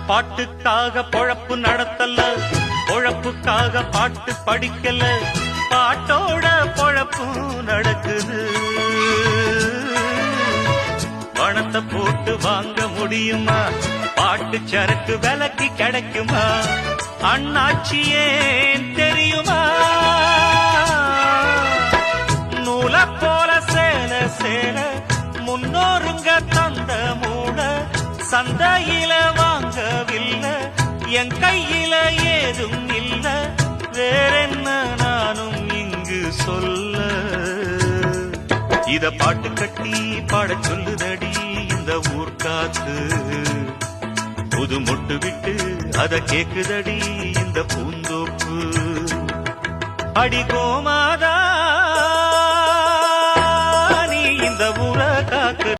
பாட்டுக்காக பொழப்பு நடத்தல, பொழப்புக்காக பாட்டு படிக்கல, பாட்டோட பொழப்பும் நடக்குது. பணத்தை போட்டு வாங்க முடியுமா? பாட்டு சரக்கு விலைக்கு கிடைக்குமா? அண்ணாச்சி ஏன் தெரியுமா? நூல போல சேல சேல முன்னோருங்க தந்த மூட சந்தையில வாங்கவில்லை, என் கையில ஏதும் இல்ல, வேறென்ன நானும் இங்கு சொல்ல. இத பாட்டு கட்டி பாட சொல்லுதடி இந்த ஊர்காத்து, புது மொட்டு விட்டு அத கேக்குதடி இந்த பூந்தோப்பு. அடி கோமாதா